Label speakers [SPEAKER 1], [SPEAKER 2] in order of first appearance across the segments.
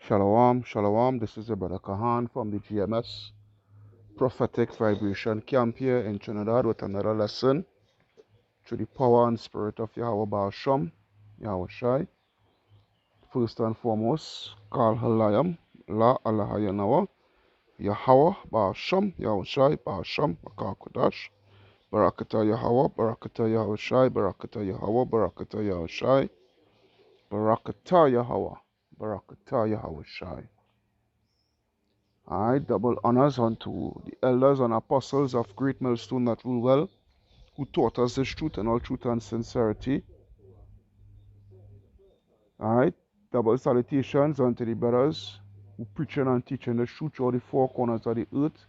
[SPEAKER 1] Shalom, shalom. This is your brother Kahan from the GMS Prophetic Vibration Camp here in Trinidad with another lesson through the power and spirit of Yahweh Baal Shem, Yahweh Shai. First and foremost, Kal Halayam, La Allah Yanawa, Yahweh Baal Shem, Yahweh Shai, Baal Shem, Makar Kodash, Barakata Yahweh, Barakata Yahweh Shai, Barakata Yahweh, Barakata Yahweh Shai, Barakata Yahweh, Barakata Yahweh Shai. Alright, double honors unto the elders and apostles of Great Millstone that rule well, who taught us this truth and all truth and sincerity. Alright, double salutations unto the brothers who preaching and teaching the truth through the four corners of the earth,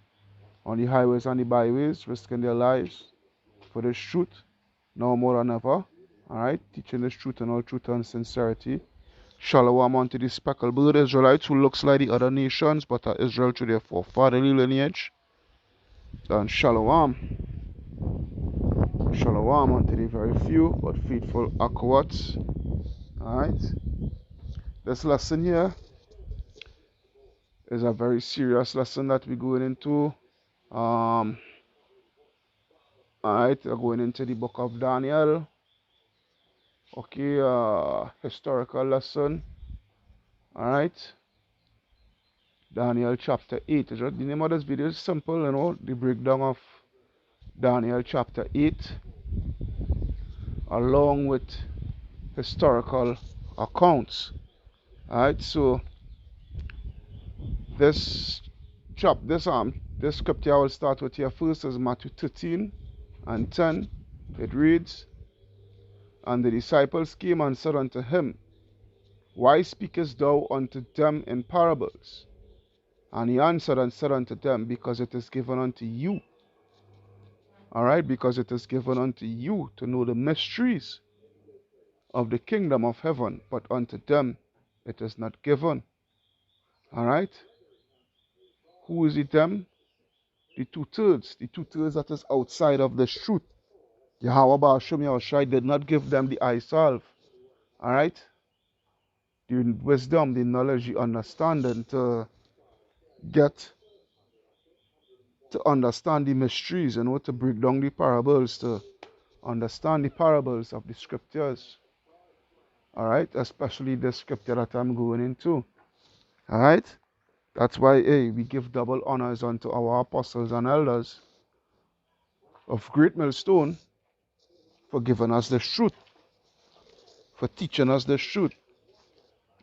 [SPEAKER 1] on the highways and the byways, risking their lives for this truth, now more than ever. Alright, teaching this truth and all truth and sincerity. Shalom unto the speckled blood Israelites who looks like the other nations, but are Israel through their forefatherly lineage. And shalom. Shalom unto the very few but faithful Akawats. Alright. This lesson here is a very serious lesson that we're going into. Alright, we're going into the book of Daniel. Okay, historical lesson. Alright. Daniel chapter 8. The name of this video is simple, the breakdown of Daniel chapter 8, along with historical accounts. Alright, so this scripture I will start with here first is Matthew 13 and 10. It reads, And the disciples came and said unto him, Why speakest thou unto them in parables? And he answered and said unto them, Because it is given unto you. Alright, because it is given unto you to know the mysteries of the kingdom of heaven, but unto them it is not given. Alright? Who is it them? The two-thirds that is outside of this truth. Yahweh Baal Shem Yahweh Shai did not give them the eye salve. Alright? The wisdom, the knowledge, the understanding to understand the mysteries, to break down the parables, to understand the parables of the scriptures. Alright? Especially the scripture that I'm going into. Alright? That's why we give double honors unto our apostles and elders of Great Millstone for giving us the truth, for teaching us the truth.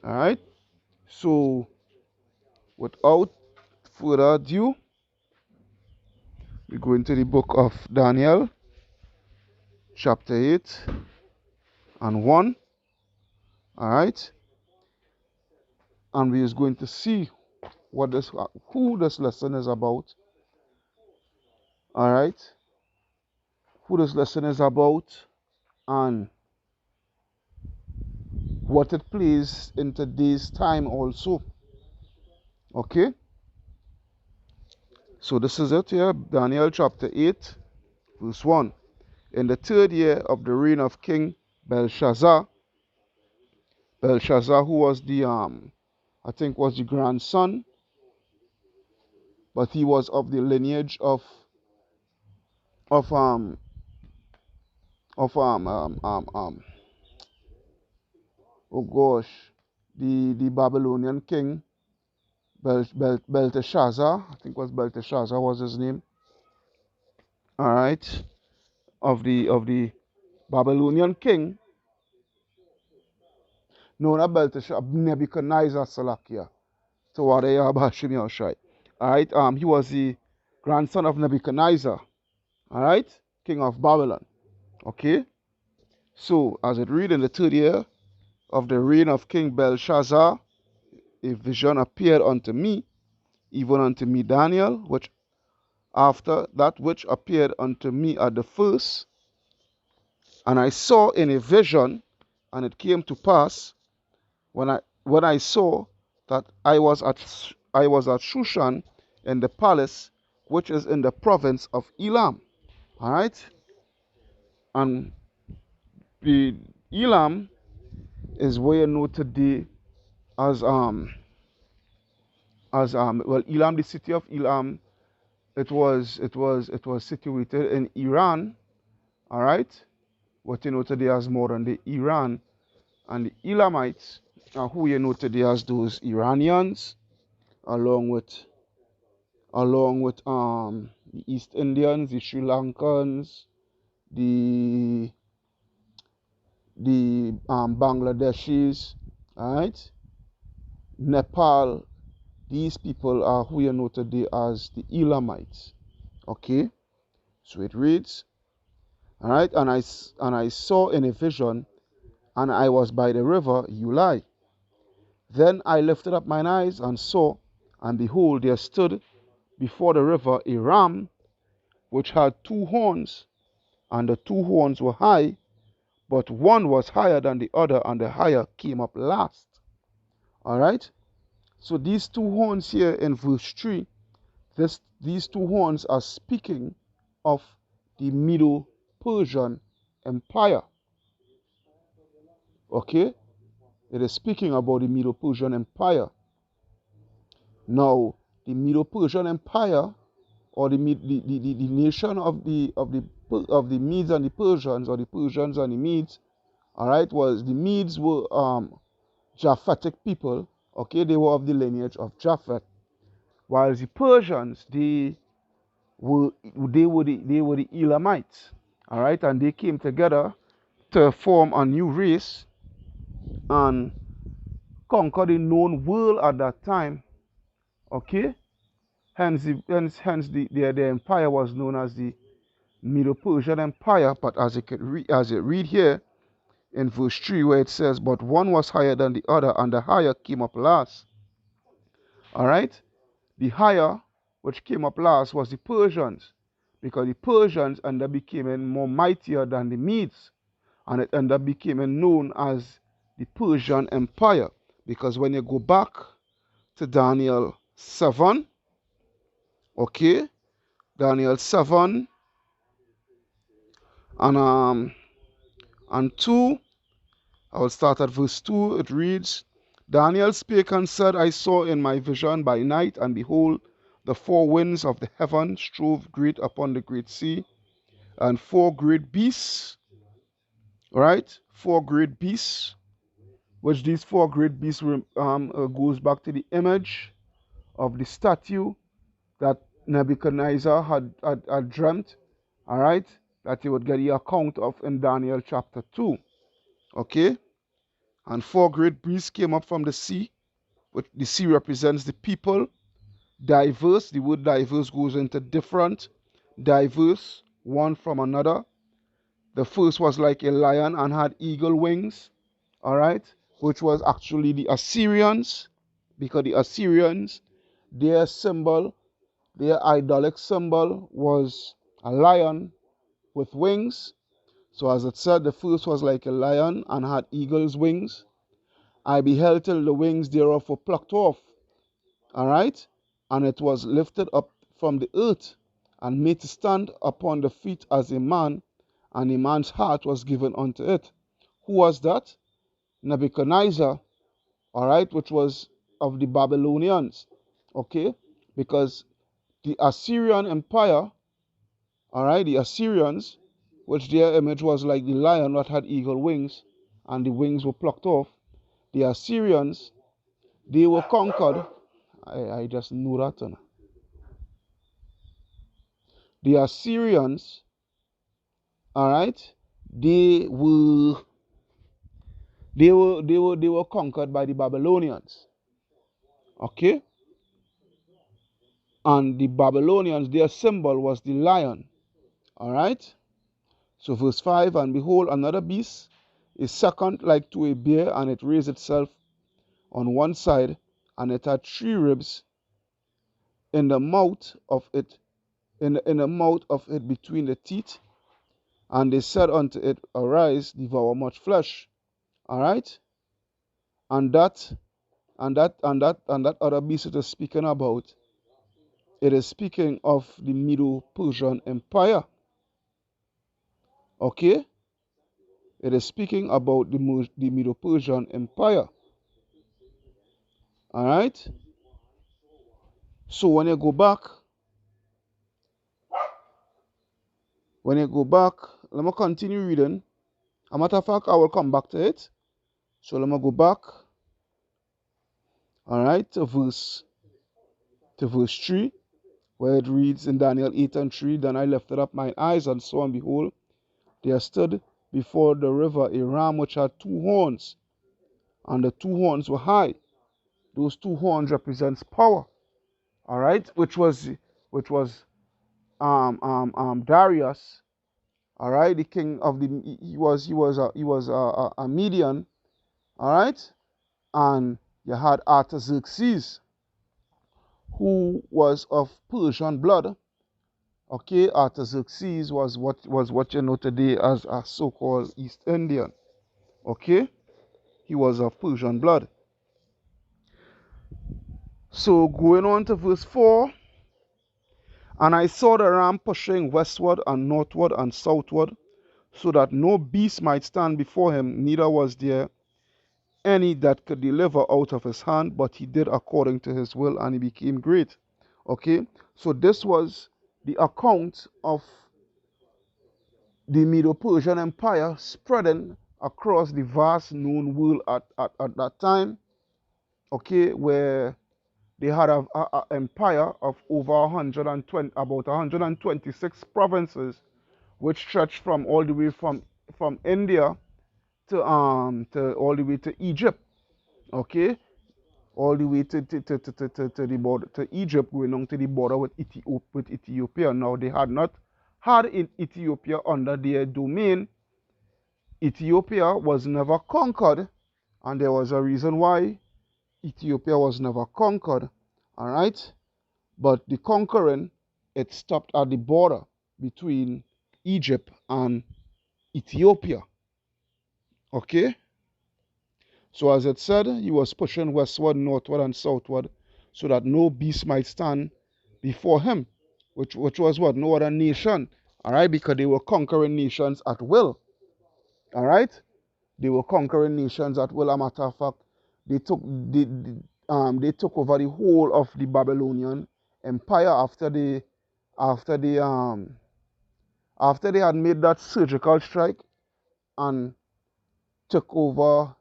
[SPEAKER 1] Alright? So, without further ado, we go into the book of Daniel, chapter 8 and 1. Alright? And we is going to see who this lesson is about. Alright? Who this lesson is about and what it plays in today's time also. Okay? So this is it here, Daniel chapter 8, verse 1. In the 3rd year of the reign of King Belshazzar, who was I think was the grandson, but he was of the lineage of oh gosh, the Babylonian king Belteshazzar, I think was Belteshazzar was his name. Alright, of the Babylonian king. No, not Belteshazzar, Nebuchadnezzar Salakia. So what they are Bashim Yoshai. Alright, he was the grandson of Nebuchadnezzar. Alright, king of Babylon. Okay. So as it read in the 3rd year of the reign of King Belshazzar, a vision appeared unto me, even unto me Daniel, which after that which appeared unto me at the first, and I saw in a vision, and it came to pass when I saw that I was at Shushan in the palace which is in the province of Elam. Alright? And the Elam is where you know today as as well, Elam, the city of Elam, it was situated in Iran, all right, what you know today as modern day Iran, and the Elamites are who you know today as those Iranians, along with the East Indians, the Sri Lankans, the Bangladeshis, all right, Nepal. These people are who you know today as the Elamites. Okay, so it reads, all right, and I saw in a vision, and I was by the river Ulai. Then I lifted up mine eyes and saw, and behold, there stood before the river a ram which had two horns, and the two horns were high, but one was higher than the other, and the higher came up last. All right. So these two horns here in verse 3, these two horns are speaking of the Medo-Persian Empire. Okay? It is speaking about the Medo-Persian Empire. Now, the Medo-Persian Empire, or the nation of the Medes and the Persians, or the Persians and the Medes, all right, was the Medes were Japhetic people. Okay, they were of the lineage of Japhet, while the Persians were the Elamites. All right, and they came together to form a new race and conquer the known world at that time. Okay, hence the empire was known as the Medo-Persian Empire. But as it read here in verse 3, where it says, "But one was higher than the other, and the higher came up last." All right, the higher which came up last was the Persians, because the Persians ended up becoming more mightier than the Medes, and it ended up becoming known as the Persian Empire. Because when you go back to Daniel 7, okay, Daniel 7 and 2, I will start at verse 2. It reads, "Daniel spake and said, I saw in my vision by night, and behold, the four winds of the heaven strove great upon the great sea, and four great beasts," right? Four great beasts, which these four great beasts goes back to the image of the statue that Nebuchadnezzar had dreamt, all right, that he would get the account of in Daniel chapter 2. Okay, and four great beasts came up from the sea, which the sea represents the people. Diverse, the word diverse goes into different, diverse, one from another. The first was like a lion and had eagle wings, all right, which was actually the Assyrians, because the Assyrians, their symbol, their idolic symbol was a lion with wings. So as it said, the first was like a lion and had eagle's wings. I beheld till the wings thereof were plucked off, all right, and it was lifted up from the earth and made to stand upon the feet as a man, and a man's heart was given unto it. Who was that? Nebuchadnezzar, all right, which was of the Babylonians, okay, because the Assyrian Empire, all right, the Assyrians, which their image was like the lion that had eagle wings, and the wings were plucked off. The Assyrians, they were conquered. I just knew that. The Assyrians, all right, they were conquered by the Babylonians. Okay, and the Babylonians, their symbol was the lion. All right. So verse 5, and behold, another beast is second like to a bear, and it raised itself on one side, and it had three ribs in the mouth of it, in the mouth of it between the teeth. And they said unto it, Arise, devour much flesh. All right. And that other beast it is speaking about, it is speaking of the Medo-Persian Empire. Okay. It is speaking about the Medo-Persian Empire. All right. So when you go back, let me continue reading. A matter of fact, I will come back to it. So let me go back, all right, to verse 3, where it reads in Daniel 8:3, Then I lifted up mine eyes and saw, and behold, there stood before the river a ram which had 2 horns, and the 2 horns were high. Those 2 horns represents power, all right, which was Darius, all right, the king of the he was a Median, all right, and you had Artaxerxes, who was of Persian blood. Okay, Artaxerxes was what you know today as a so-called East Indian. Okay, he was of Persian blood. So going on to verse 4, and I saw the ram pushing westward and northward and southward, so that no beast might stand before him, neither was there any that could deliver out of his hand, but he did according to his will, and he became great. Okay, so this was the account of the Medo-Persian Empire spreading across the vast known world at that time, okay, where they had an empire of over 120, about 126 provinces, which stretched from all the way from India to all the way to Egypt, okay, all the way to the border to Egypt, going on to the border with Ethiopia. Now they had not had in Ethiopia under their domain. Ethiopia was never conquered, and there was a reason why Ethiopia was never conquered. All right, but the conquering, it stopped at the border between Egypt and Ethiopia. Okay, so as it said, he was pushing westward, northward, and southward, so that no beast might stand before him, which was what? No other nation. All right, because they were conquering nations at will. All right, they were conquering nations at will. A matter of fact, they took over the whole of the Babylonian Empire after they had made that surgical strike and took over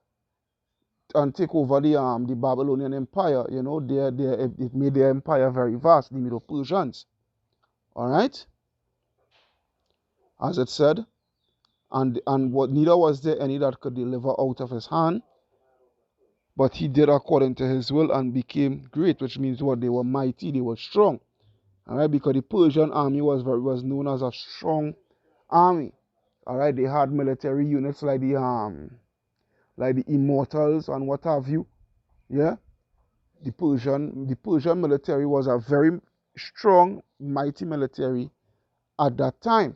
[SPEAKER 1] the Babylonian Empire. You know, it made their empire very vast, the Medo-Persians. All right, as it said, and what neither was there any that could deliver out of his hand, but he did according to his will and became great, which means what? They were mighty, they were strong. All right, because the Persian army was known as a strong army. All right, they had military units like the Immortals and what have you. Yeah, the Persian military was a very strong, mighty military at that time.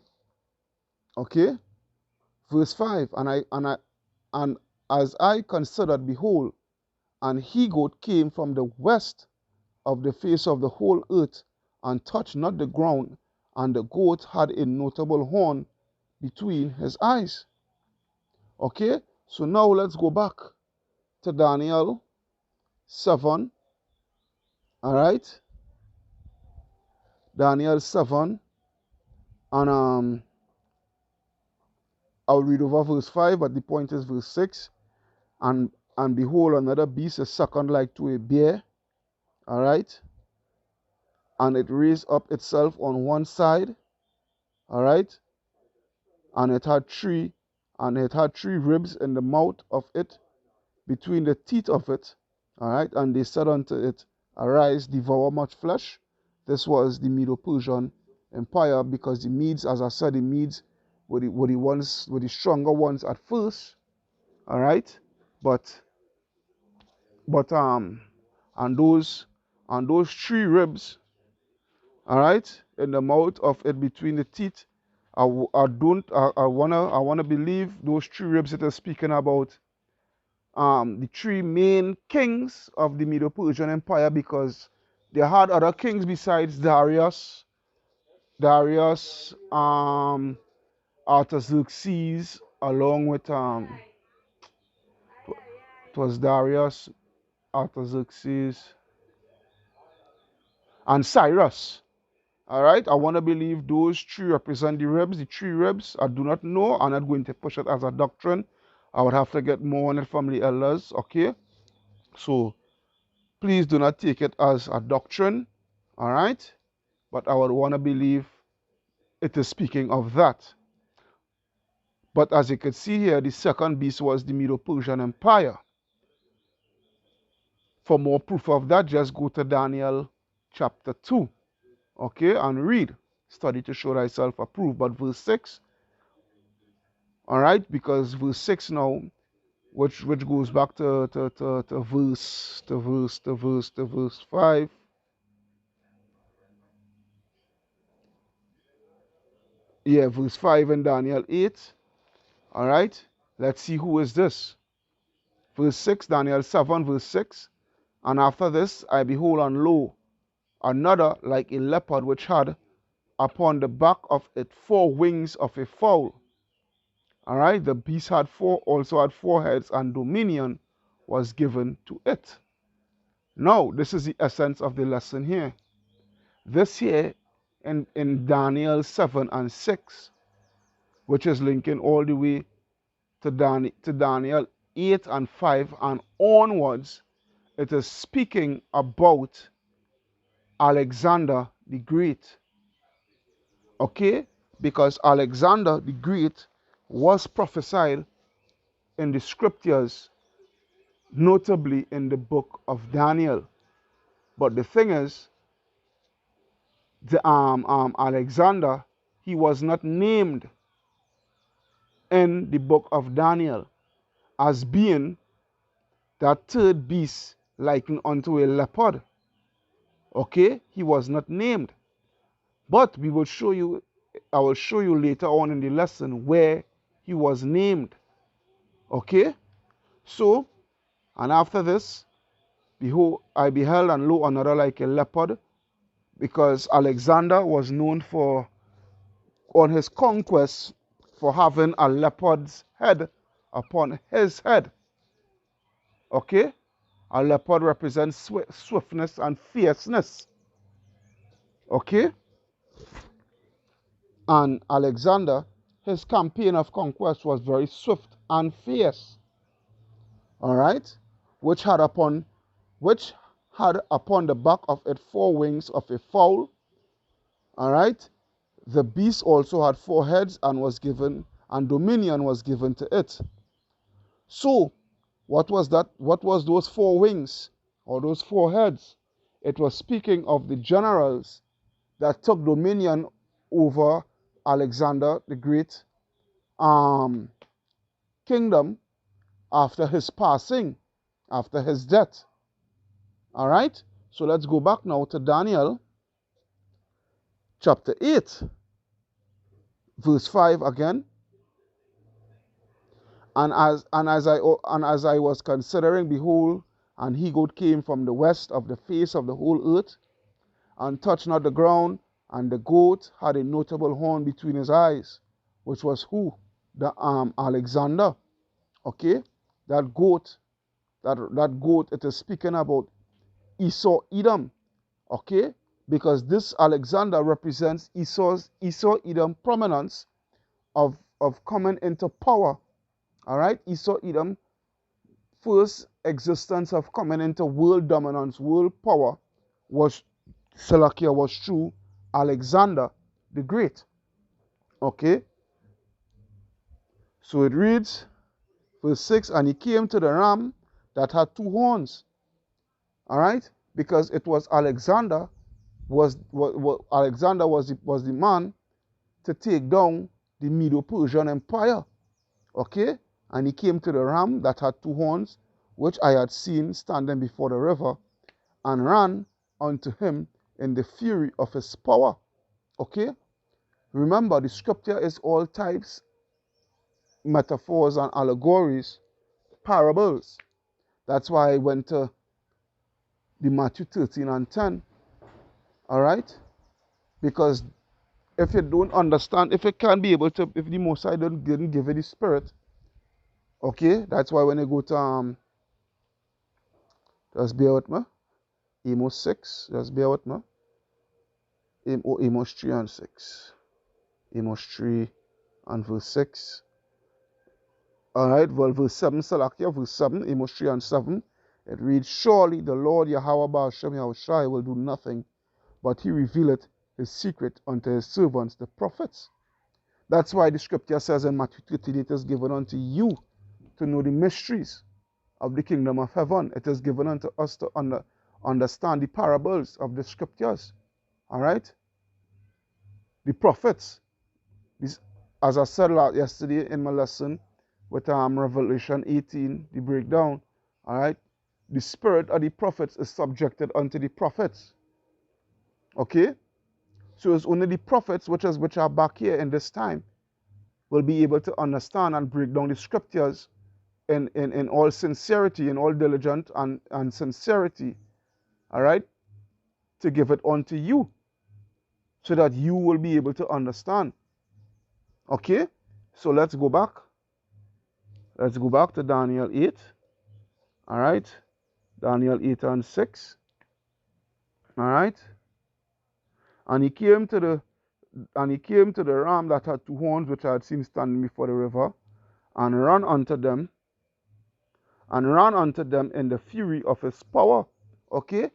[SPEAKER 1] Okay, verse 5, and as I considered, behold, an he-goat came from the west of the face of the whole earth, and touched not the ground, and the goat had a notable horn between his eyes. Okay, so now let's go back to Daniel 7. All right, Daniel 7, and I'll read over verse 5, but the point is verse 6. And behold, another beast is second like to a bear. All right, and it raised up itself on one side. All right, and it had three ribs in the mouth of it, between the teeth of it. All right, and they said unto it, Arise, devour much flesh. This was the Medo-Persian Empire, because the Medes, as I said, the Medes were the stronger ones at first. All right, but and those 3 ribs, all right, in the mouth of it, between the teeth. I wanna believe those 3 ribs that are speaking about the 3 main kings of the Medo-Persian Empire, because they had other kings besides Darius, Artaxerxes, along with it was Darius, Artaxerxes, and Cyrus. All right, I want to believe those three represent the three ribs. I do not know. I'm not going to push it as a doctrine. I would have to get more on it from the elders. Okay, so please do not take it as a doctrine. All right, but I would want to believe it is speaking of that. But as you can see here, the second beast was the Medo-Persian Empire. For more proof of that, just go to Daniel chapter 2. Okay, and read. Study to show thyself approved. But verse 6, all right, because verse 6 now, which goes back to verse 5. Yeah, verse 5 in Daniel 8. All right, let's see who is this. Verse 6, Daniel 7, verse 6. And after this I behold, and lo, another like a leopard, which had upon the back of it 4 wings of a fowl. All right, the beast also had 4 heads, and dominion was given to it. Now, this is the essence of the lesson here. This here in Daniel 7 and 6, which is linking all the way to Daniel 8 and 5 and onwards, it is speaking about Alexander the Great. Okay? Because Alexander the Great was prophesied in the scriptures, notably in the book of Daniel. But the thing is, the Alexander, he was not named in the book of Daniel as being that third beast likened unto a leopard. Okay, he was not named. But we will show you, I will show you later on in the lesson where he was named. Okay, so, and after this, behold, I beheld, and lo, another like a leopard, because Alexander was known for, on his conquest, for having a leopard's head upon his head. Okay? A leopard represents swiftness and fierceness. Okay? And Alexander, his campaign of conquest was very swift and fierce. All right? Which had upon the back of it 4 wings of a fowl. All right? The beast also had 4 heads, and was given, and dominion was given to it. So, what was that? What was those 4 wings or those 4 heads? It was speaking of the generals that took dominion over Alexander the Great kingdom after his passing, after his death. All right? So let's go back now to Daniel chapter 8, verse 5 again. And as I was considering, behold, an he-goat came from the west of the face of the whole earth, and touched not the ground, and the goat had a notable horn between his eyes, which was who? The Alexander. Okay? That goat, it is speaking about Esau Edom. Okay? Because this Alexander represents Esau Edom prominence of coming into power. All right? Esau Edom, first existence of coming into world dominance, world power, was through Alexander the Great. Okay? So it reads, verse 6, and he came to the ram that had 2 horns. All right? Because it was Alexander was the man to take down the Medo-Persian Empire. Okay? And he came to the ram that had 2 horns, which I had seen standing before the river, and ran unto him in the fury of his power. Okay? Remember, the scripture is all types, metaphors, and allegories, parables. That's why I went to the Matthew 13 and 10. All right? Because if you don't understand, if the Most High didn't give you the Spirit, okay? That's why when you go to, just bear with me, Amos 6, just bear with me. Amos 3 and 6. Amos 3 and verse 6. Alright, well, verse 7, Salakia, verse 7, Amos 3 and 7. It reads, surely the Lord Yahweh Ba'ashem Yahushai will do nothing, but he revealeth his secret unto his servants, the prophets. That's why the scripture says in Matthew 13, it is given unto you to know the mysteries of the kingdom of heaven. It is given unto us to understand the parables of the scriptures. Alright? The prophets. As I said yesterday in my lesson with Revelation 18, the breakdown. Alright? The spirit of the prophets is subjected unto the prophets. Okay? So it's only the prophets which are back here in this time will be able to understand and break down the scriptures in all sincerity, in all diligence and sincerity. Alright? To give it unto you, so that you will be able to understand. Okay? So let's go back. Let's go back to Daniel 8. Alright? Daniel 8 and 6. Alright? And he came to the ram that had two horns, which I had seen standing before the river, and ran unto them in the fury of his power. Okay?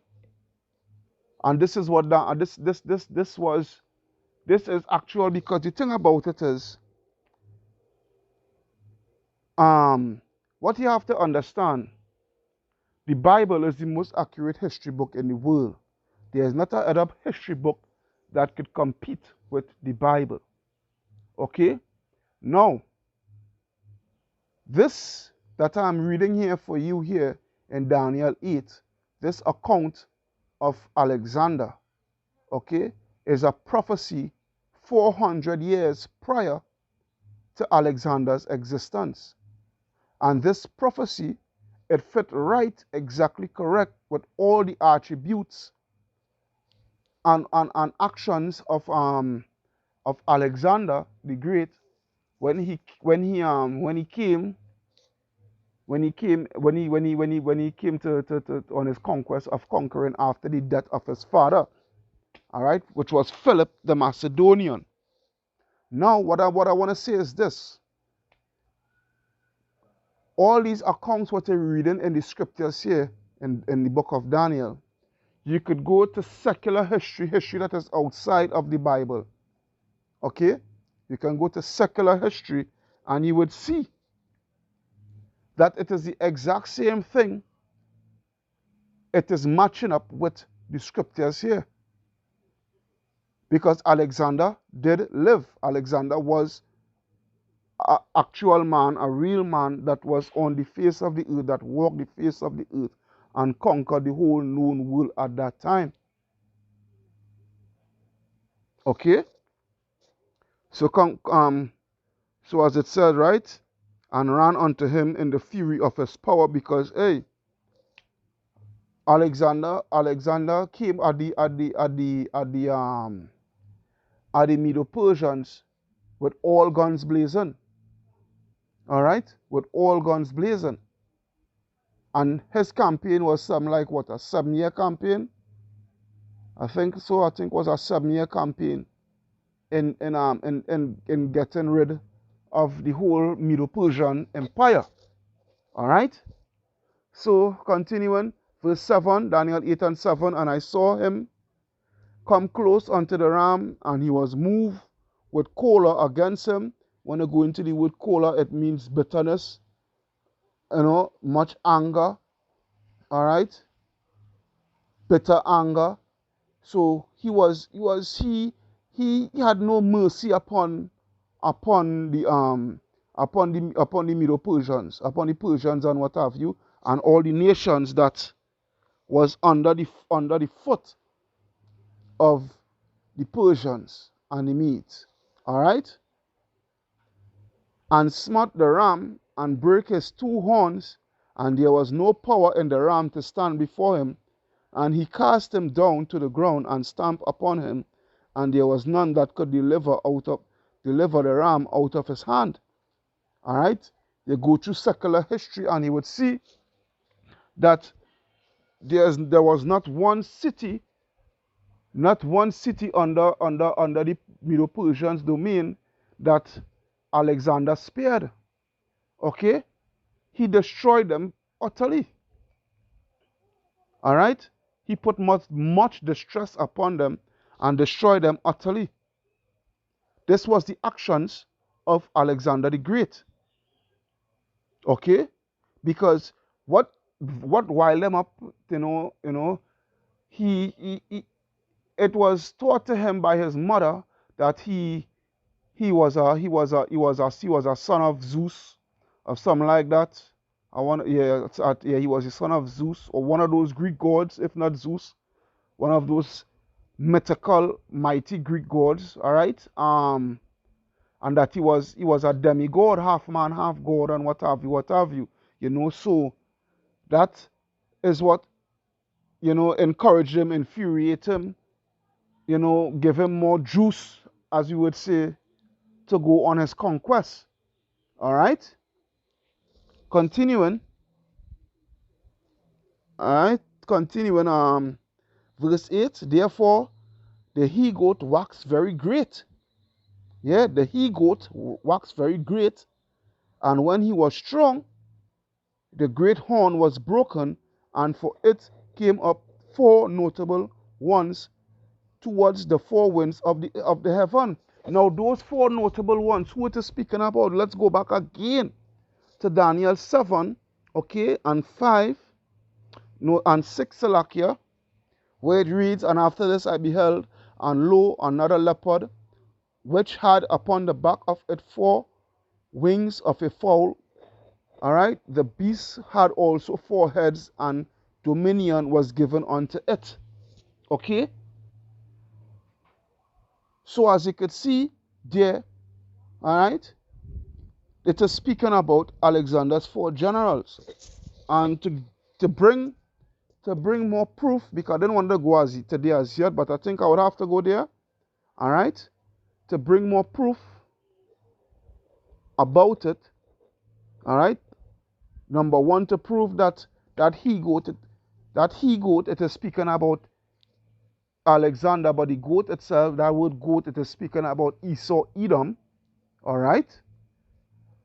[SPEAKER 1] And this is what this is actual, because the thing about it is, what you have to understand, the Bible is the most accurate history book in the world. There is not another history book that could compete with the Bible. Okay? Now, this that I'm reading here for you here in Daniel 8, this account of Alexander, okay, is a prophecy 400 years prior to Alexander's existence. And this prophecy, it fit right, exactly correct with all the attributes and actions of Alexander the Great when he came to on his conquest of conquering after the death of his father, all right, which was Philip the Macedonian. Now, what I want to say is this: all these accounts what you're reading in the scriptures here in the book of Daniel, you could go to secular history that is outside of the Bible. Okay? You can go to secular history and you would see that it is the exact same thing. It is matching up with the scriptures here. Because Alexander did live. Alexander was an actual man, a real man that was on the face of the earth, that walked the face of the earth and conquered the whole known world at that time. Okay? So as it said, right? And ran unto him in the fury of his power, because Alexander came at the Medo-Persians with all guns blazing. Alright? With all guns blazing. And his campaign was something like what, a 7-year campaign? I think so. I think it was a 7-year campaign in getting rid of the whole Medo-Persian Empire. Alright? So continuing, verse 7, Daniel 8 and 7, and I saw him come close unto the ram, and he was moved with choler against him. When you go into the word choler, it means bitterness, much anger. Alright? Bitter anger. So he had no mercy upon the Medo-Persians, upon the Persians and what have you, and all the nations that was under the foot of the Persians and the Medes. Alright? And smote the ram and brake his 2 horns, and there was no power in the ram to stand before him. And he cast him down to the ground and stamped upon him, and there was none that could deliver the ram out of his hand. Alright? You go through secular history and you would see that there was not one city Not one city under the Medo-Persians domain that Alexander spared. Okay? He destroyed them utterly. All right? He put much distress upon them and destroyed them utterly. This was the actions of Alexander the Great. Okay? Because what wild them up, he it was taught to him by his mother that he was a son of Zeus or something like that. He was a son of Zeus or one of those Greek gods, if not Zeus, one of those mythical mighty Greek gods. All right, and that he was a demigod, half man, half god, and what have you. So that is what encouraged him, infuriate him, give him more juice, as you would say, to go on his conquest. All right, continuing. All right, continuing. Verse 8. Therefore, the he goat waxed very great. Yeah, the he goat waxed very great, and when he was strong, the great horn was broken, and for it came up 4 notable ones towards the 4 winds of the heaven. Now, those 4 notable ones, who it is speaking about? Let's go back again to Daniel 7, okay, and 5, no, and 6 Salakia, where it reads, and after this I beheld, and lo, another leopard, which had upon the back of it 4 wings of a fowl. All right, the beast had also 4 heads, and dominion was given unto it. Okay, so as you could see there, all right, it is speaking about Alexander's 4 generals. And to bring more proof, because I didn't want to go as yet, but I think I would have to go there. All right, to bring more proof about it. All right, number 1, to prove that he goat, it is speaking about Alexander, but the goat itself, that word goat, it is speaking about Esau, Edom. All right.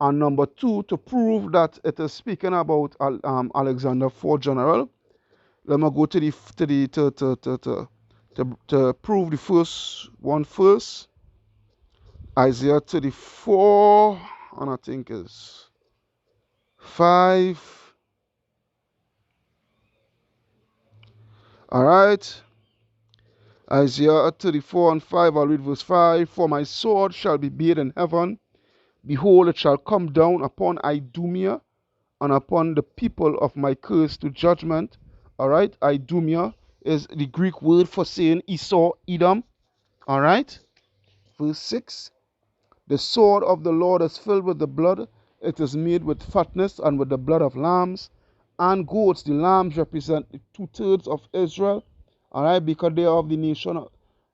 [SPEAKER 1] And number 2, to prove that it is speaking about Alexander 4 general. Let me go to prove the first one first. Isaiah 34, and I think is 5. All right. Isaiah 34 and 5, I'll read verse 5. For my sword shall be bade in heaven. Behold, it shall come down upon Idumea and upon the people of my curse to judgment. All right. Idumea is the Greek word for saying Esau, Edom. All right. Verse 6. The sword of the Lord is filled with the blood. It is made with fatness and with the blood of lambs and goats. The lambs represent 2/3 of Israel. All right, because they are of the nation.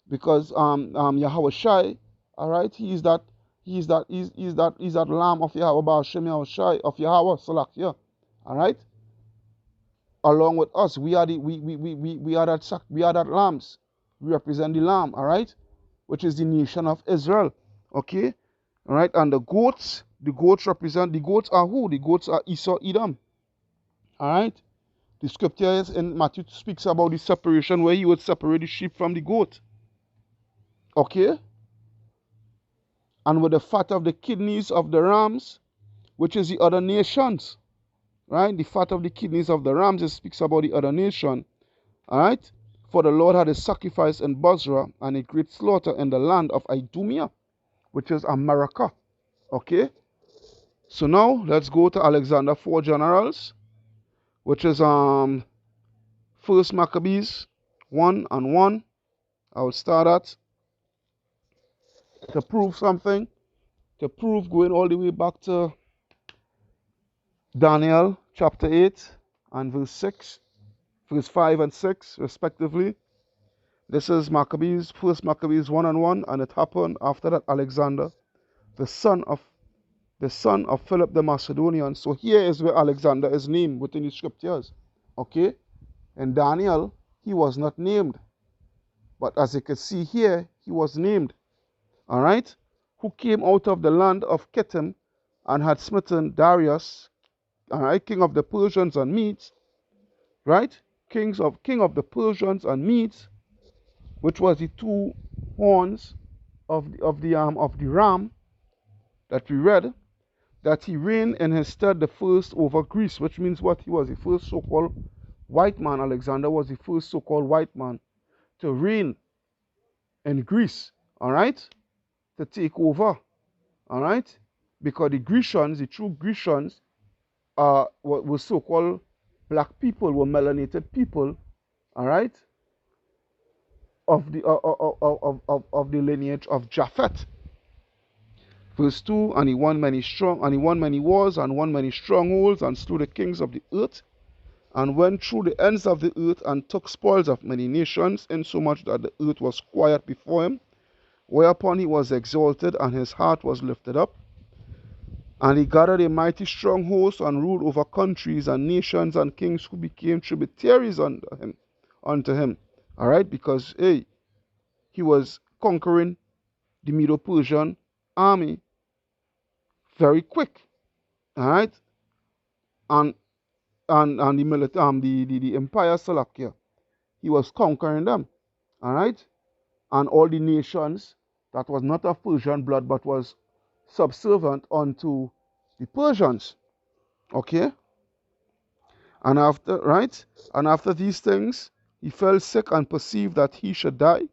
[SPEAKER 1] Because Yahweh Shai, all right, he's that lamb of Yahweh Ba'ashem Yahweh Shai of Yahweh Salakia. All right. Along with us, we are that lambs. We represent the lamb. All right, which is the nation of Israel. Okay. All right, and the goats are who? The goats are Esau, Edom. All right. The scripture in Matthew speaks about the separation, where he would separate the sheep from the goat. Okay. And with the fat of the kidneys of the rams, which is the other nations. Right? The fat of the kidneys of the rams, it speaks about the other nation. All right. For the Lord had a sacrifice in Bozrah and a great slaughter in the land of Idumea, which is America. Okay. So now let's go to Alexander 4 generals, which is First Maccabees 1 and 1. I will start at to prove something, going all the way back to Daniel chapter 8 and verse 6, verse 5 and 6 respectively. This is Maccabees, First Maccabees 1 and 1, and it happened after that Alexander, the son of Philip the Macedonian. So here is where Alexander is named within the scriptures. Okay? In Daniel, he was not named. But as you can see here, he was named, all right, who came out of the land of Kittim and had smitten Darius, all right, king of the Persians and Medes, right? King of the Persians and Medes, which was the two horns of the ram that we read, that he reigned in his stead the first over Greece, which means what? He was the first so-called white man. Alexander was the first so-called white man to reign in Greece, all right, to take over, all right, because the Grecians, the true Grecians, were so-called black people, were melanated people, all right, of the lineage of Japhet. Verse 2, and he won many wars, and won many strongholds, and slew the kings of the earth, and went through the ends of the earth, and took spoils of many nations, insomuch that the earth was quiet before him. Whereupon he was exalted, and his heart was lifted up. And he gathered a mighty strong host, and ruled over countries and nations and kings, who became tributaries unto him. All right, because hey, he was conquering the Medo-Persian army very quick. All right, and the Empire Salakia, he was conquering them. All right, and all the nations that was not of Persian blood but was subservient unto the Persians. Okay, and after these things, he fell sick and perceived that he should die.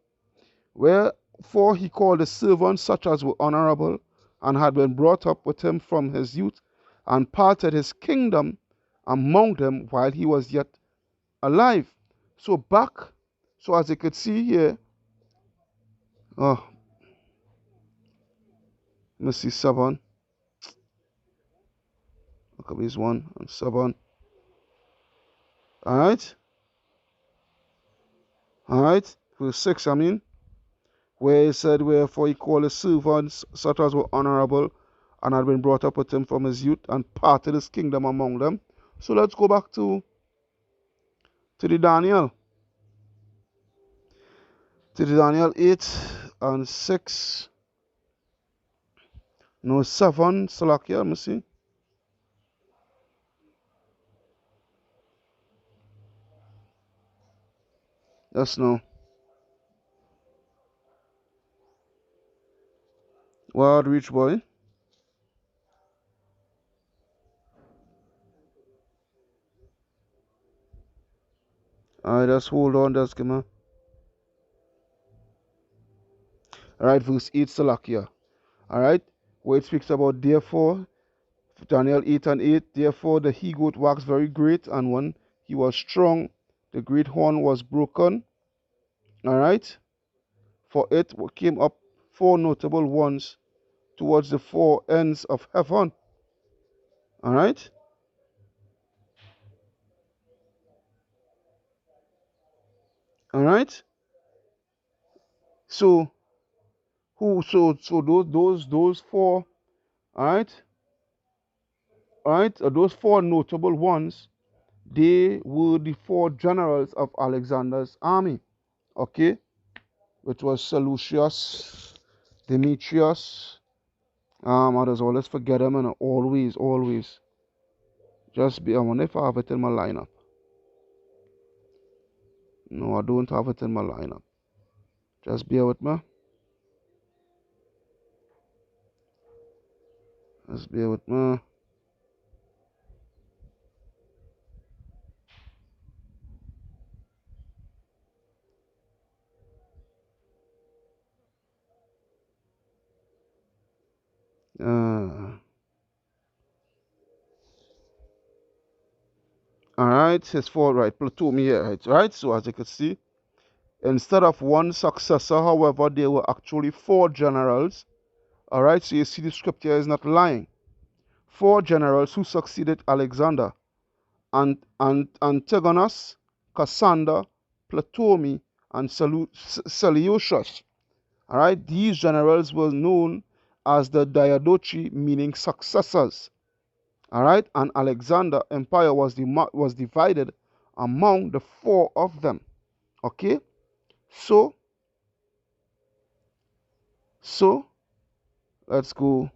[SPEAKER 1] Wherefore he called his servants, such as were honorable, and had been brought up with him from his youth, and parted his kingdom among them while he was yet alive. So as you could see here, let me see 7. Look at this 1 and 7. Alright, verse 6, where he said, wherefore he called his servants, such as were honorable, and had been brought up with him from his youth, and parted his kingdom among them. So let's go back to the Daniel. To the Daniel 8 and 6. No, 7, Salakia, let me see. Yes, no. Word reach, boy. Alright, just hold on, just give me. Alright, verse 8, Salakia. Alright, where it speaks about, therefore, Daniel 8 and 8, therefore the he-goat waxed very great, and when he was strong, the great horn was broken. Alright, for it came up 4 notable ones towards the 4 ends of heaven. Alright, alright. So those 4, alright, those 4 notable ones, they were the 4 generals of Alexander's army, okay, which was Seleucus, Demetrius. I just always forget them, and always. Just be, I wonder if I have it in my lineup. No, I don't have it in my lineup. Just bear with me. Just bear with me. Alright, his 4, right, Ptolemy here, right? So as you can see, instead of 1 successor, however, there were actually 4 generals. Alright, so you see the scripture is not lying. 4 generals who succeeded Alexander: Antigonus, Cassander, Ptolemy, and Seleucus. Alright, these generals were known as the Diadochi, meaning successors. Alright, and Alexander empire was divided among the 4 of them. Okay, so So let's go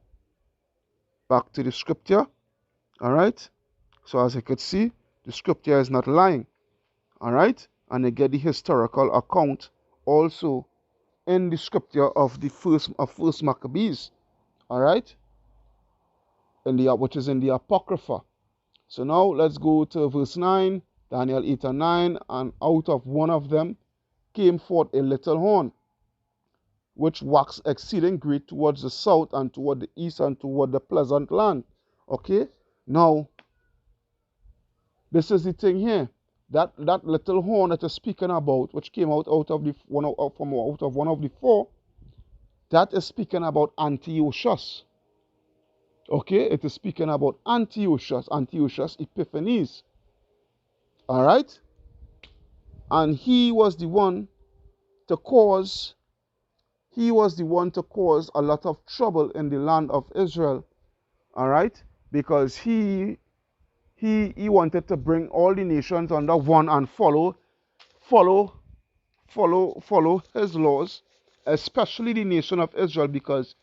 [SPEAKER 1] back to the scripture. All right. So as you could see, the scripture is not lying. All right. And you get the historical account also in the scripture of the first Maccabees. All right. In the which is in the Apocrypha. So now let's go to verse 9, Daniel 8 and 9, and out of one of them came forth a little horn, which waxed exceeding great towards the south and toward the east and toward the pleasant land. Okay, now this is the thing here. That little horn that is speaking about, which came out of the one of the four, that is speaking about Antiochus. Okay, it is speaking about Antiochus Epiphanes. All right, and he was the one to cause a lot of trouble in the land of Israel. All right, because he wanted to bring all the nations under one and follow his laws, especially the nation of Israel. Because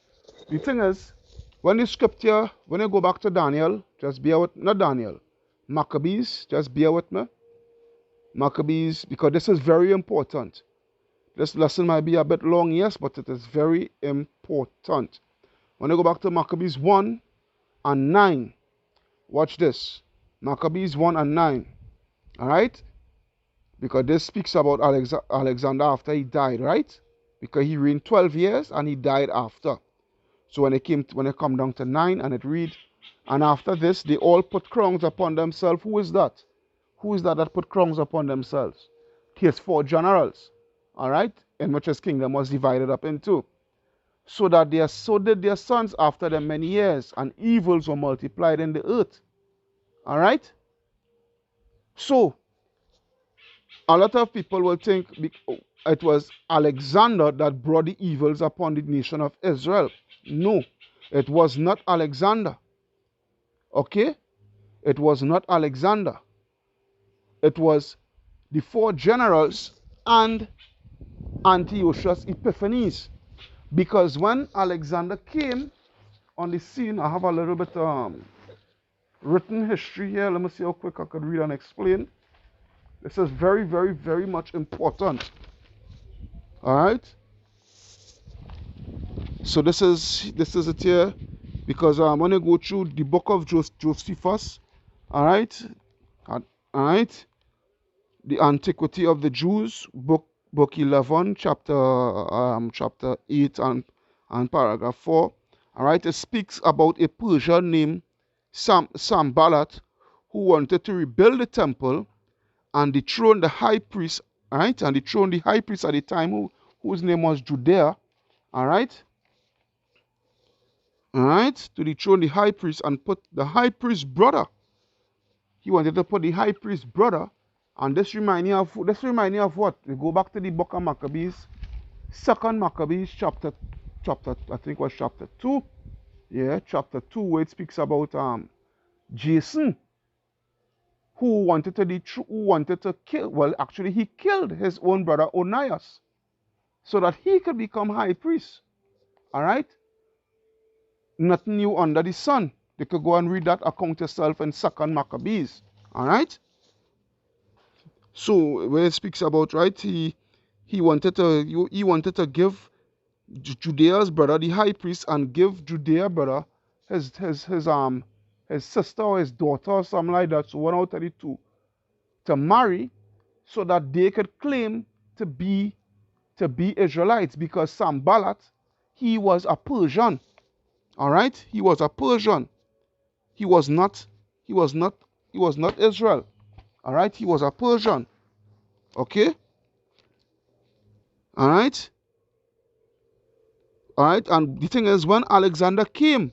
[SPEAKER 1] the thing is, when you go back to Daniel, just bear with, not Daniel, Maccabees, just bear with me. Maccabees, because this is very important. This lesson might be a bit long, yes, but it is very important. When you go back to Maccabees 1 and 9, watch this. Maccabees 1 and 9. Alright? Because this speaks about Alexander after he died, right? Because he reigned 12 years and he died after. So when it come down to 9, and it reads, and after this they all put crowns upon themselves. Who is that? Who is that put crowns upon themselves? His 4 generals. Alright? In which his kingdom was divided up into. So did their sons after them many years, and evils were multiplied in the earth. Alright? So, a lot of people will think it was Alexander that brought the evils upon the nation of Israel. No, it was not Alexander. Okay? It was not Alexander. It was the 4 generals and Antiochus Epiphanes. Because when Alexander came on the scene, I have a little bit written history here. Let me see how quick I could read and explain. This is very, very, very much important. All right. So this is it here, because I'm going to go through the book of Josephus. All right. All right. The Antiquity of the Jews, book 11, chapter 8 and paragraph 4. All right. It speaks about a Persian named Sanballat who wanted to rebuild the temple and dethrone the high priest, all right, and dethrone the high priest at the time whose name was Judea, all right, to dethrone the high priest and put the high priest's brother. He wanted to put the high priest's brother, and this remind me of what? We go back to the book of Maccabees, 2nd Maccabees chapter I think was chapter 2, yeah, chapter 2, where it speaks about Jason, who wanted to kill, well, actually he killed his own brother Onias so that he could become high priest. All right? Nothing new under the sun. You could go and read that account yourself in 2nd Maccabees. All right? So where it speaks about, right, he wanted to give Judea's brother the high priest, and give Judea brother his sister or his daughter or something like that, so 1 out of the 2, to marry, so that they could claim to be Israelites, because Sanballat, he was a Persian. All right? He was a Persian. He was not Israel. All right? He was a Persian. Okay? All right? All right? And the thing is, when Alexander came,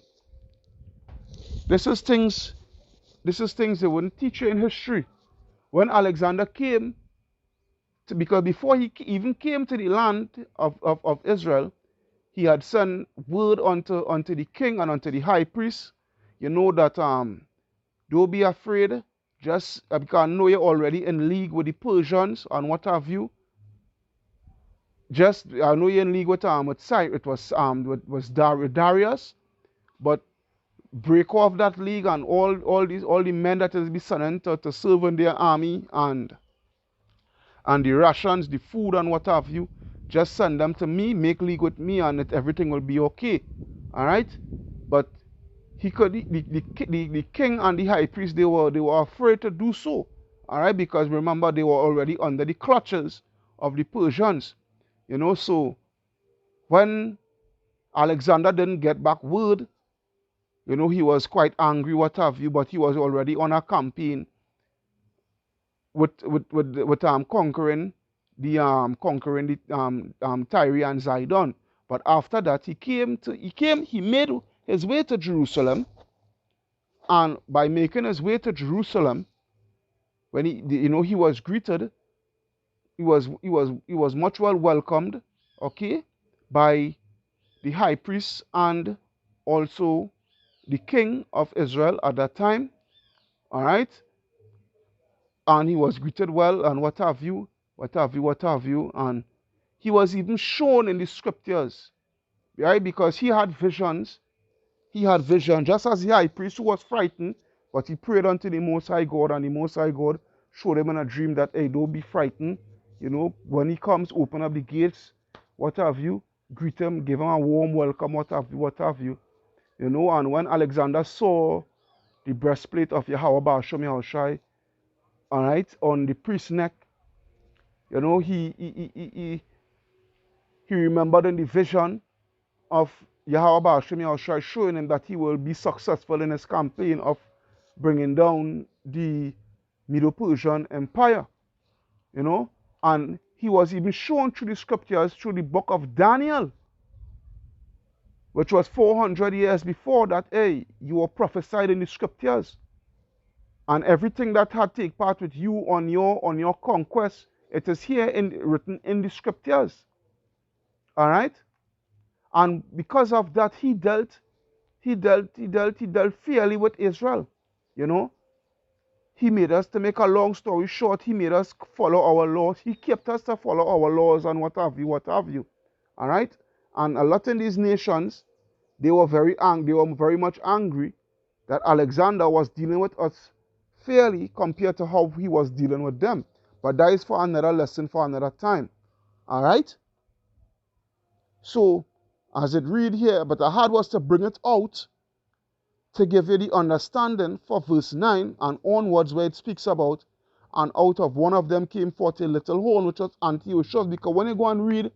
[SPEAKER 1] this is things they wouldn't teach you in history. When Alexander came, because before he even came to the land of Israel, he had sent word unto the king and unto the high priest, that don't be afraid, just because I know you're already in league with the Persians and what have you. just I know you're in league with Cyrus, it was Darius, but break off that league and all the men that is be sent to serve in their army and the rations, the food and what have you, just send them to me, make league with me, and everything will be okay. All right, but he could the king and the high priest they were afraid to do so. All right, because remember they were already under the clutches of the Persians. So when Alexander didn't get back word, he was quite angry, what have you, but he was already on a campaign with conquering the Tyre and Zidon. But after that, he made his way to Jerusalem, and by making his way to Jerusalem, when he was greeted, he was much well welcomed, okay, by the high priest and also the king of Israel at that time. All right, and he was greeted well and what have you, and he was even shown in the scriptures, right? Because he had visions. He had vision, just as the high priest who was frightened, but he prayed unto the Most High God, and the Most High God showed him in a dream that, hey, don't be frightened. When he comes, open up the gates, what have you, greet him, give him a warm welcome, what have you. And when Alexander saw the breastplate of Yahweh Ba'ashem Yahushai, all right, on the priest's neck, he remembered in the vision of Yahweh Ba'ashem Yahushai showing him that he will be successful in his campaign of bringing down the Medo-Persian Empire, and he was even shown through the scriptures, through the book of Daniel, which was 400 years before that, hey, you were prophesied in the scriptures, and everything that had take part with you on your conquest, it is here written in the scriptures. All right, and because of that, he dealt fairly with Israel. He made us, to make a long story short, he made us follow our laws. He kept us to follow our laws and what have you. All right, and a lot in these nations, they were very much angry that Alexander was dealing with us fairly compared to how he was dealing with them. But that is for another lesson for another time. All right. So, as it read here, but the hard was to bring it out to give you the understanding for verse 9 and onwards, where it speaks about, and out of one of them came forth a little horn, which was Antiochus. Because when you go and read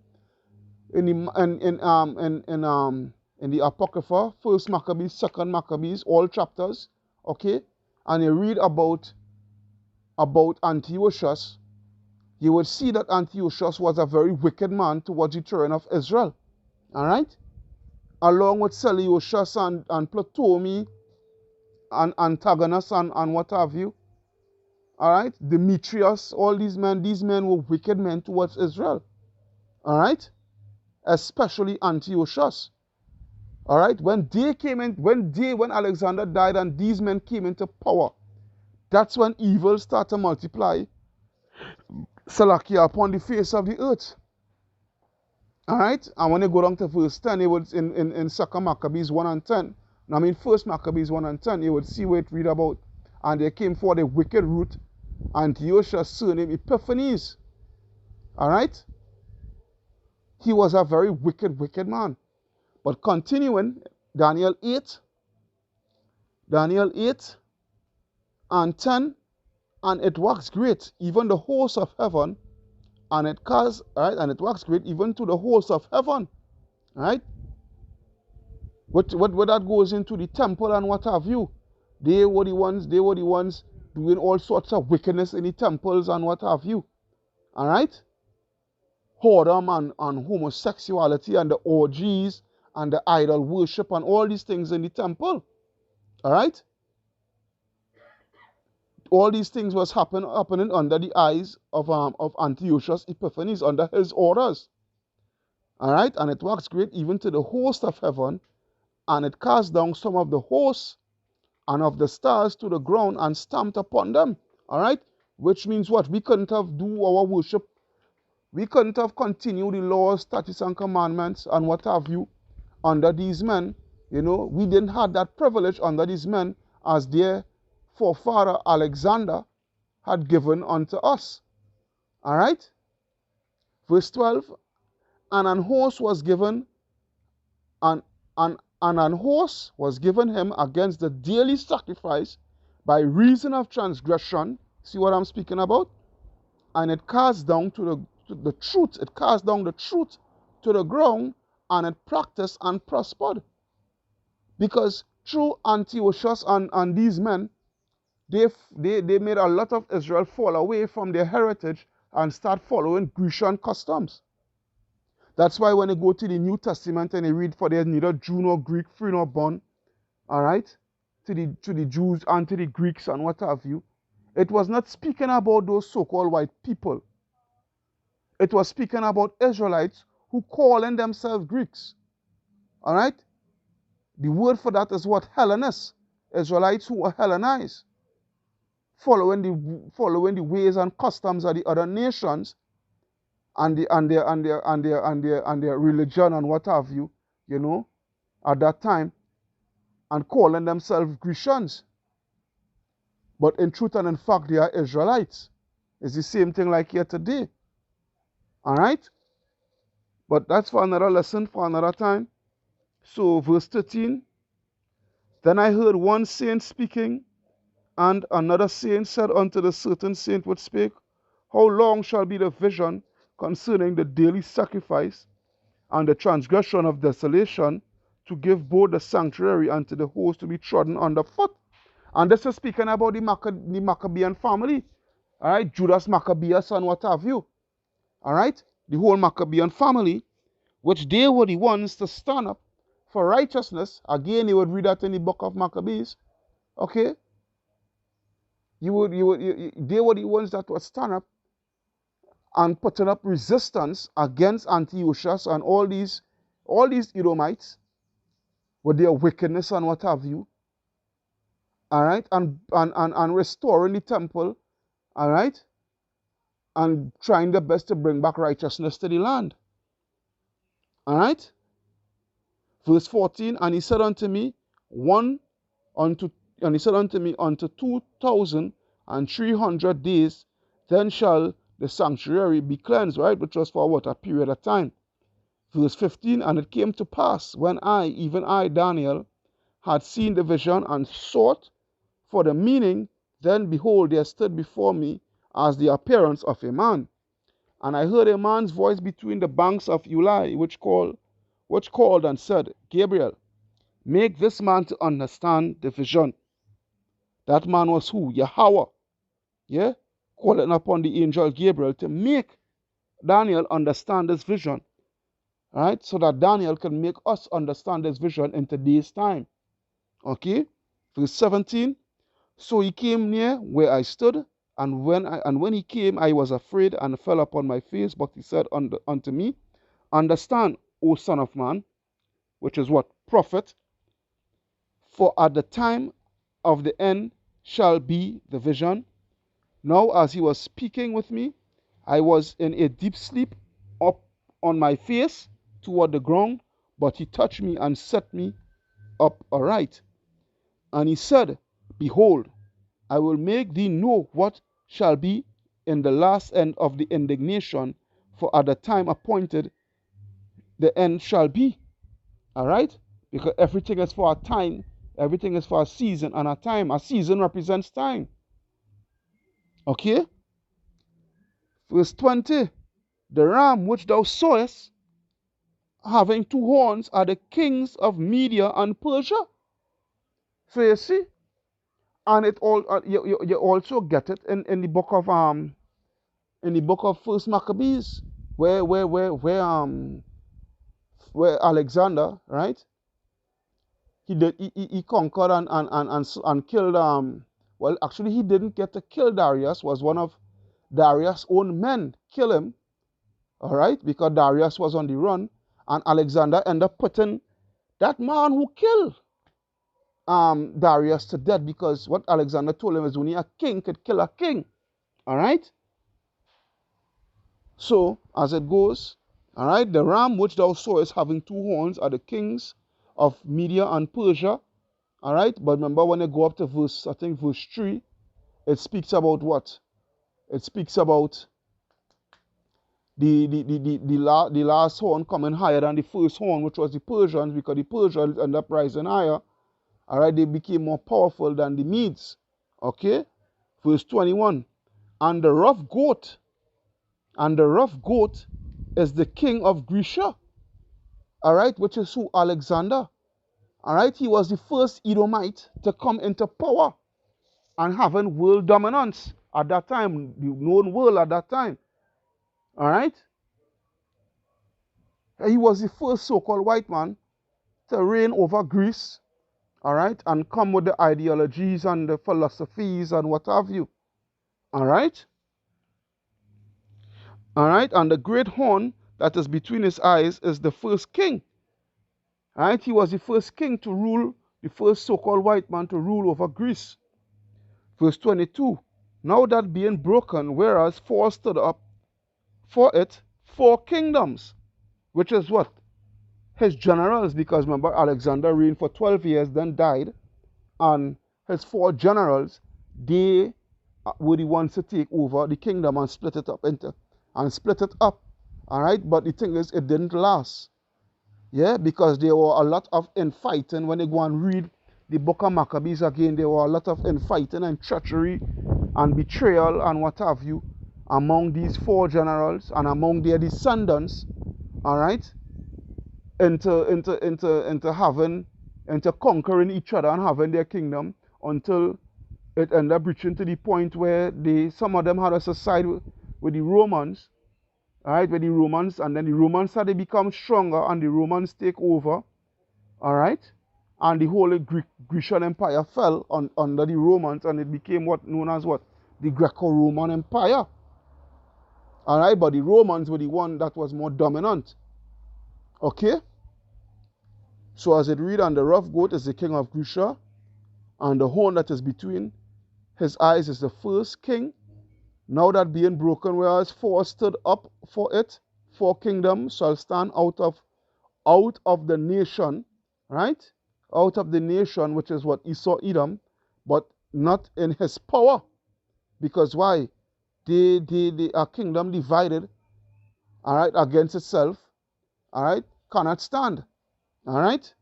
[SPEAKER 1] in the Apocrypha, First Maccabees, Second Maccabees, all chapters, okay, and you read about Antiochus, you would see that Antiochus was a very wicked man towards the children of Israel. All right? Along with Seleucus and Ptolemy and Antigonus and what have you. All right? Demetrius, all these men were wicked men towards Israel. All right? Especially Antiochus. All right? When Alexander died and these men came into power, that's when evil started to multiply, Salakia, upon the face of the earth. All right? And when you go down to verse 10, it was in 2 Maccabees 1 and 10. I mean, 1 Maccabees 1 and 10, you would see where it read about, and there came forth a wicked root, Antiochus, surname Epiphanes. All right? He was a very wicked man. But continuing, Daniel 8 and 10, and it waxed great, even the host of heaven, and it waxed great even to the host of heaven. Right? What that goes into the temple and what have you. They were the ones doing all sorts of wickedness in the temples and what have you. All right? Whoredom and homosexuality and the orgies and the idol worship and all these things in the temple. All right? All these things was happening under the eyes of Antiochus Epiphanes, under his orders. All right? And it waxed great even to the host of heaven, and it cast down some of the hosts and of the stars to the ground and stamped upon them. All right? Which means what? We couldn't have do our worship. We couldn't have continued the laws, statutes, and commandments and what have you under these men. We didn't have that privilege under these men as their forefather Alexander had given unto us. All right? Verse 12, and an horse was given, and an horse was given him against the daily sacrifice by reason of transgression. See what I'm speaking about? And it cast down to the truth. It cast down the truth to the ground, and it practiced and prospered. Because through Antiochus and these men, they made a lot of Israel fall away from their heritage and start following Grecian customs. That's why when they go to the New Testament and they read, for there's neither Jew nor Greek, free nor bond, all right, to the Jews and to the Greeks and what have you, it was not speaking about those so-called white people. It was speaking about Israelites who calling themselves Greeks. All right? The word for that is what? Hellenists. Israelites who are Hellenized, following the ways and customs of the other nations and their religion and what have you, at that time, and calling themselves Grecians. But in truth and in fact, they are Israelites. It's the same thing like here today. All right? But that's for another lesson, for another time. So, verse 13, then I heard one saint speaking, and another saint said unto the certain saint which spake, how long shall be the vision concerning the daily sacrifice and the transgression of desolation, to give both the sanctuary and to the host to be trodden under foot? And this is speaking about the Maccabean family. All right, Judas Maccabeus and what have you. All right, the whole Maccabean family, which they were the ones to stand up for righteousness. Again, you would read that in the book of Maccabees. Okay, they were the ones that would stand up and putting up resistance against Antiochus and all these Edomites with their wickedness and what have you. All right, and restoring the temple. All right, and trying their best to bring back righteousness to the land. All right. Verse 14, and he said unto me, unto 2,300 days, then shall the sanctuary be cleansed, right? Which was for what? A period of time. Verse 15, and it came to pass, when even I, Daniel, had seen the vision and sought for the meaning, then behold, there stood before me as the appearance of a man. And I heard a man's voice between the banks of Ulai, which called and said, Gabriel, make this man to understand the vision. That man was who? Yahweh. Yeah? Calling upon the angel Gabriel to make Daniel understand this vision. Right? So that Daniel can make us understand this vision in today's time. Okay? Verse 17. So he came near where I stood, and when he came, I was afraid and fell upon my face. But he said unto me, understand, O son of man, which is what? Prophet. For at the time of the end shall be the vision. Now as he was speaking with me, I was in a deep sleep, up on my face toward the ground, but he touched me and set me up aright. And he said, behold, I will make thee know what shall be in the last end of the indignation, for at the time appointed the end shall be. All right? Because everything is for a time, everything is for a season and a time. A season represents time. Okay? Verse 20. The ram which thou sawest, having two horns, are the kings of Media and Persia. So you see, and it all you also get it in the book of First Maccabees, where Alexander, right? He conquered and killed well, actually he didn't get to kill Darius. Was one of Darius' own men kill him, all right, because Darius was on the run, and Alexander ended up putting that man who killed Darius to death, because what Alexander told him is only a king could kill a king. All right. So, as it goes, all right, the ram which thou sawest having two horns are the kings of Media and Persia. All right, but remember when I go up to verse, I think verse 3, it speaks about what? It speaks about the last horn coming higher than the first horn, which was the Persians, because the Persians ended up rising higher. All right, they became more powerful than the Medes. Okay, verse 21. And the rough goat, is the king of Grecia. All right, which is who? Alexander. All right, he was the first Edomite to come into power and having world dominance at that time, the known world at that time. All right, he was the first so-called white man to reign over Greece. All right, and come with the ideologies and the philosophies and what have you. All right. All right, and the great horn that is between his eyes is the first king. All right, he was the first king to rule, the first so-called white man to rule over Greece. Verse 22. Now that being broken, whereas four stood up for it, four kingdoms, which is what? His generals, because remember Alexander reigned for 12 years, then died, and his four generals, they were the ones to take over the kingdom and split it up. All right, but the thing is, it didn't last. Yeah, because there were a lot of infighting. When you go and read the book of Maccabees again, there were a lot of infighting and treachery and betrayal and what have you among these four generals and among their descendants. All right, into conquering each other and having their kingdom until it ended up reaching to the point where some of them had to side with the Romans. All right, with the Romans, and then the Romans had to become stronger, and the Romans take over. All right, and the whole Grecian Empire fell under the Romans, and it became what known as what? The Greco-Roman Empire. All right, but the Romans were the one that was more dominant. Okay, so as it read, and the rough goat is the king of Grecia, and the horn that is between his eyes is the first king. Now that being broken, whereas four stood up for it, four kingdoms shall stand out of the nation, right? Out of the nation, which is what? Esau, Edom, but not in his power. Because why? A kingdom divided, all right, against itself, all right, cannot stand. All right?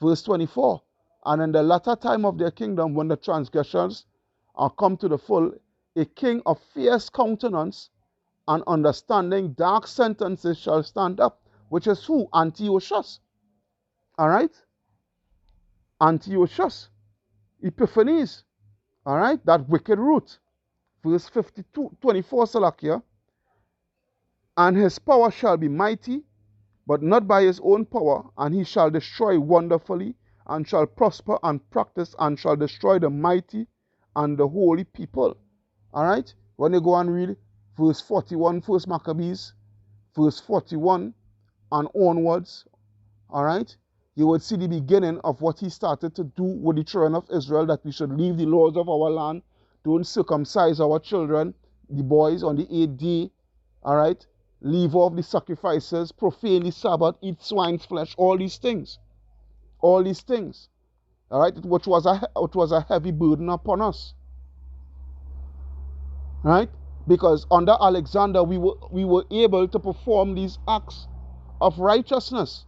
[SPEAKER 1] Verse 24. And in the latter time of their kingdom, when the transgressions are come to the full, a king of fierce countenance and understanding dark sentences shall stand up, which is who? Antiochus. All right? Antiochus. Epiphanes. All right? That wicked root. Verse 24, Salakia. And his power shall be mighty, but not by his own power, and he shall destroy wonderfully, and shall prosper and practice, and shall destroy the mighty and the holy people. All right? When you go and read verse 41, First Maccabees, verse 41 and onwards, all right, you would see the beginning of what he started to do with the children of Israel, that we should leave the laws of our land, don't circumcise our children, the boys, on the 8th day, all right, leave off the sacrifices, profane the Sabbath, eat swine's flesh, all these things, all right, which was a heavy burden upon us. Right? Because under Alexander, we were able to perform these acts of righteousness.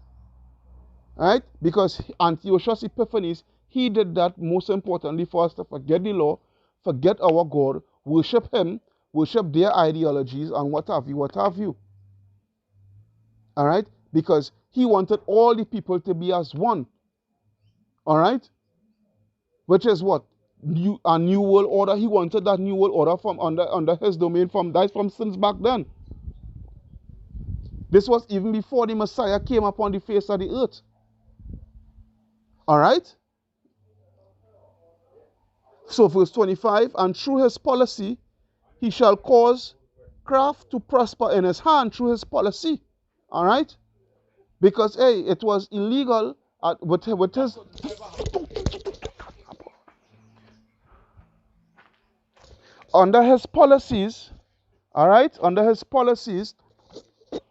[SPEAKER 1] Right? Because Antiochus Epiphanes, he did that most importantly for us to forget the law, forget our God, worship him, worship their ideologies, and what have you. All right? Because he wanted all the people to be as one. All right? Which is what? A new world order. He wanted that new world order from under his domain from since back then. This was even before the Messiah came upon the face of the earth. All right? So verse 25, and through his policy, he shall cause craft to prosper in his hand through his policy. All right? Because, hey, it was illegal with his... Under his policies, all right, under his policies,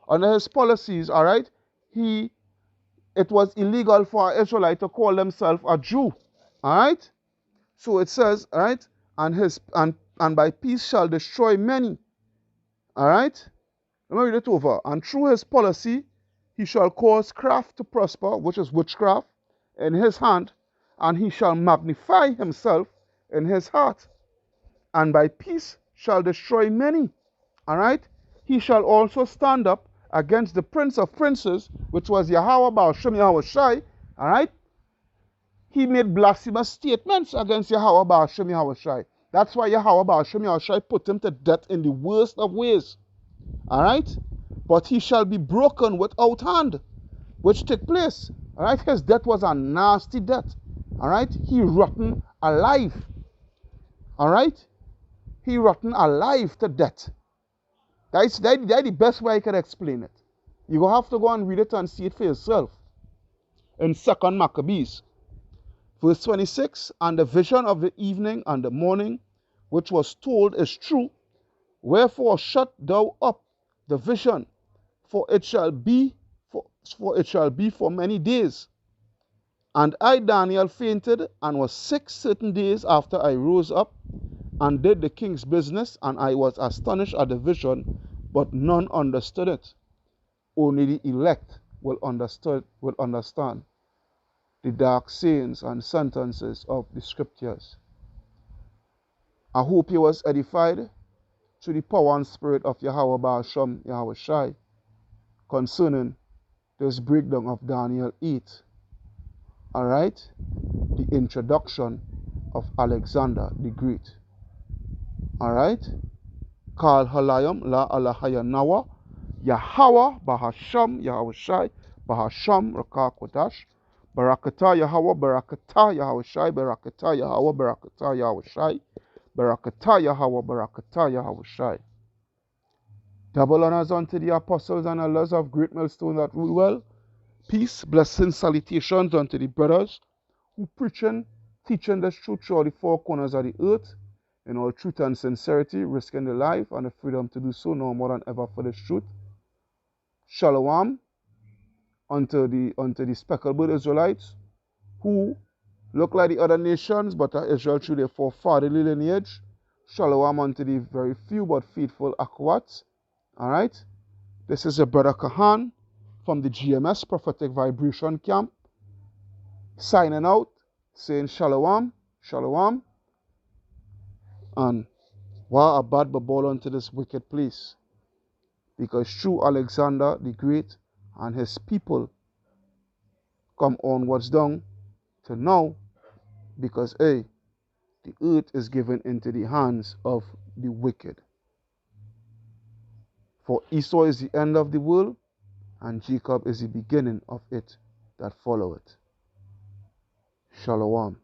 [SPEAKER 1] all right, it was illegal for an Israelite to call themselves a Jew, all right. So it says, all right, and by peace shall destroy many, all right. Let me read it over. And through his policy, he shall cause craft to prosper, which is witchcraft, in his hand, and he shall magnify himself in his heart, and by peace shall destroy many. All right? He shall also stand up against the prince of princes, which was Yahweh Baal Shem Yahweh Shai. All right? He made blasphemous statements against Yahweh Baal Shem Yahweh Shai. That's why Yahweh Baal Shem Yahweh Shai put him to death in the worst of ways. All right? But he shall be broken without hand, which took place. All right? His death was a nasty death. All right? He rotten alive. All right? He rotten alive to death. That's the best way I can explain it. You will have to go and read it and see it for yourself. In 2nd Maccabees, verse 26, and the vision of the evening and the morning, which was told, is true. Wherefore shut thou up the vision, for it shall be for many days. And I, Daniel, fainted and was sick certain days after I rose up and did the king's business, and I was astonished at the vision, but none understood it. Only the elect will understand the dark sayings and sentences of the scriptures. I hope you was edified through the power and spirit of Yahweh Baal Shem Yahweh Shai concerning this breakdown of Daniel 8. Alright? The introduction of Alexander the Great. Alright? Kal Halayam La Alahaya Nawa Yahweh Bahasham Yahweh Shai Bahasham Rakah Kodash Barakatah Yahweh Barakatah Yahweh Shai Barakatah Yahweh Barakatah Yahweh Shai Barakatah Yahweh Barakatah Yahweh Shai. Double honors unto the apostles and elders of Great Millstone that rule well. Peace, blessings, salutations unto the brothers who preaching, teaching this truth through all the four corners of the earth, in all truth and sincerity, risking their life and the freedom to do so no more than ever for this truth. Shalom unto the speckled bird Israelites who look like the other nations but are Israel through their forefatherly lineage. Shalom unto the very few but faithful Akwats. Alright? This is your brother Kahan from the GMS Prophetic Vibration Camp, signing out, saying Shalom, Shalom, and Wa Abad Babol unto this wicked place. Because through Alexander the Great and his people come onwards down to now, because the earth is given into the hands of the wicked. For Esau is the end of the world, and Jacob is the beginning of it that follow it. Shalom.